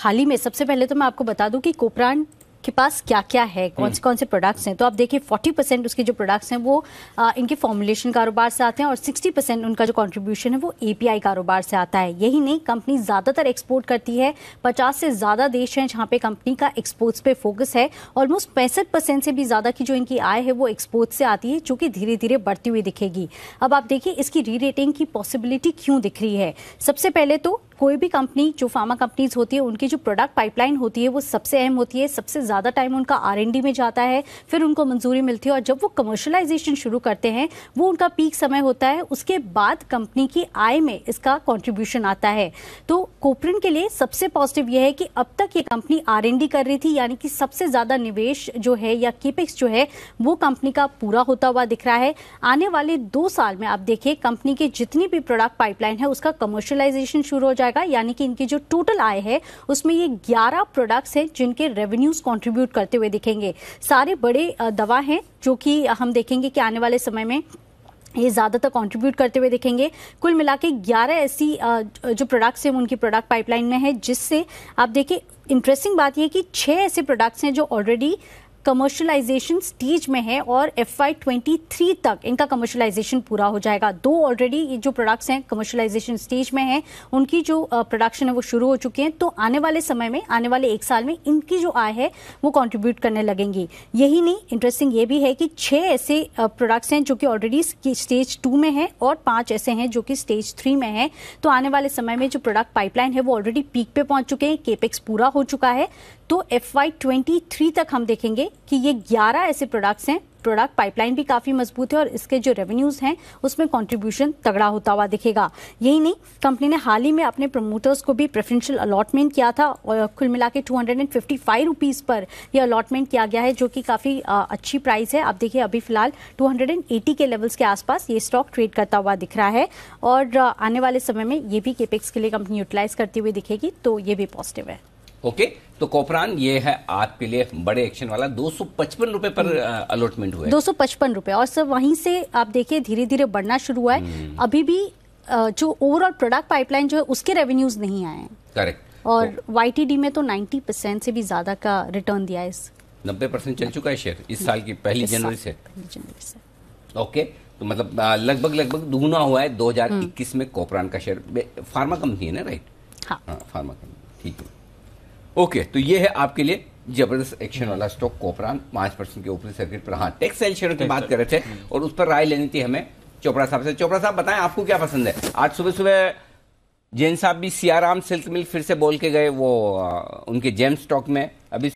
हाल ही में सबसे पहले तो मैं आपको बता दूं कि कोपरान के पास क्या क्या है, कौन से प्रोडक्ट्स हैं। तो आप देखिए 40% उसके जो प्रोडक्ट्स हैं वो इनके फॉर्मुलेशन कारोबार से आते हैं और 60% उनका जो कंट्रीब्यूशन है वो एपीआई कारोबार से आता है। यही नहीं, कंपनी ज़्यादातर एक्सपोर्ट करती है। 50 से ज़्यादा देश हैं जहाँ पे कंपनी का एक्सपोर्ट्स पे फोकस है। ऑलमोस्ट 65% से भी ज़्यादा की जो इनकी आय है वो एक्सपोर्ट से आती है, जो कि धीरे धीरे बढ़ती हुई दिखेगी। अब आप देखिए इसकी री रेटिंग की पॉसिबिलिटी क्यों दिख रही है। सबसे पहले तो कोई भी कंपनी, जो फार्मा कंपनीज होती है, उनकी जो प्रोडक्ट पाइपलाइन होती है वो सबसे अहम होती है। सबसे ज़्यादा टाइम उनका आर&डी में जाता है, फिर उनको मंजूरी मिलती है और जब वो कमर्शलाइजेशन शुरू करते हैं वो उनका पीक समय होता है। उसके बाद कंपनी की आय में इसका कंट्रीब्यूशन आता है। तो कोपरन के लिए सबसे पॉजिटिव यह है कि अब तक ये कंपनी आर&डी कर रही थी, यानी कि सबसे ज़्यादा निवेश जो है या केपेक्स जो है वो कंपनी का पूरा होता हुआ दिख रहा है। आने वाले 2 साल में आप देखिए कंपनी की जितनी भी प्रोडक्ट पाइपलाइन है उसका कमर्शलाइजेशन शुरू हो जाएगा, यानी कि इनकी जो टोटल आय है उसमें ये 11 प्रोडक्ट्स हैं जिनके रेवेन्यूज कंट्रीब्यूट करते हुए दिखेंगे। सारे बड़े दवा हैं जो कि हम देखेंगे कि आने वाले समय में ये ज़्यादातर कंट्रीब्यूट करते हुए दिखेंगे। कुल मिला के 11 ऐसी जो प्रोडक्ट्स हैं उनकी प्रोडक्ट पाइपलाइन में है, जिससे आप देखिए इंटरेस्टिंग बात यह कि 6 ऐसे प्रोडक्ट्स हैं जो ऑलरेडी कमर्शलाइजेशन स्टेज में है और FY23 तक इनका कमर्शलाइजेशन पूरा हो जाएगा। 2 ऑलरेडी ये जो प्रोडक्ट्स हैं कमर्शलाइजेशन स्टेज में हैं, उनकी जो प्रोडक्शन है वो शुरू हो चुके हैं। तो आने वाले समय में, आने वाले 1 साल में इनकी जो आय है वो कंट्रीब्यूट करने लगेंगी। यही नहीं, इंटरेस्टिंग ये भी है कि 6 ऐसे प्रोडक्ट्स हैं जो कि ऑलरेडी स्टेज 2 में है और 5 ऐसे हैं जो कि स्टेज 3 में है। तो आने वाले समय में जो प्रोडक्ट पाइपलाइन है वो ऑलरेडी पीक पे पहुंच चुके हैं, केपेक्स पूरा हो चुका है। तो FY23 तक हम देखेंगे कि ये 11 ऐसे प्रोडक्ट्स हैं, प्रोडक्ट पाइपलाइन भी काफी मजबूत है और इसके जो रेवेन्यूज हैं उसमें कंट्रीब्यूशन तगड़ा होता हुआ दिखेगा। यही नहीं, कंपनी ने हाल ही में अपने प्रमोटर्स को भी प्रेफरेंशियल अलॉटमेंट किया था और कुल मिला के 255 रुपीज पर यह अलॉटमेंट किया गया है, जो कि काफी अच्छी प्राइस है। आप देखिए अभी फिलहाल 280 के लेवल्स के आसपास ये स्टॉक ट्रेड करता हुआ दिख रहा है और आने वाले समय में ये भी केपेक्स के लिए कंपनी यूटिलाइज करती हुई दिखेगी, तो ये भी पॉजिटिव है। ओके, तो कोपरान ये है आपके लिए बड़े एक्शन वाला। 255 रुपए पर अलॉटमेंट हुआ है, 255 रुपए। और सर वहीं से आप देखिए धीरे धीरे बढ़ना शुरू हुआ है। अभी भी जो ओवरऑल प्रोडक्ट पाइपलाइन जो है उसके रेवेन्यूज नहीं आए हैं। करेक्ट। और YTD में तो 90% से भी ज्यादा का रिटर्न दिया है। 90% चल चुका है शेयर इस साल की पहली जनवरी से। ओके, तो मतलब लगभग दुगुना हुआ है 2021 में कोपरान का शेयर। फार्मा कंपनी है ना, राइट? हाँ, फार्मा कंपनी, ठीक है। ओके, तो ये है आपके लिए जबरदस्त एक्शन वाला स्टॉक कोपरान, 5% के ऊपरी सर्किट पर। हाँ, टेक्सटाइल शेयरों की बात कर रहे थे और उस पर राय लेनी थी हमें चोपड़ा साहब से। चोपड़ा साहब बताएं आपको क्या पसंद है। आज सुबह जैन साहब भी सियाराम सिल्क मिल फिर से बोल के गए, वो उनके जेम स्टॉक में अभी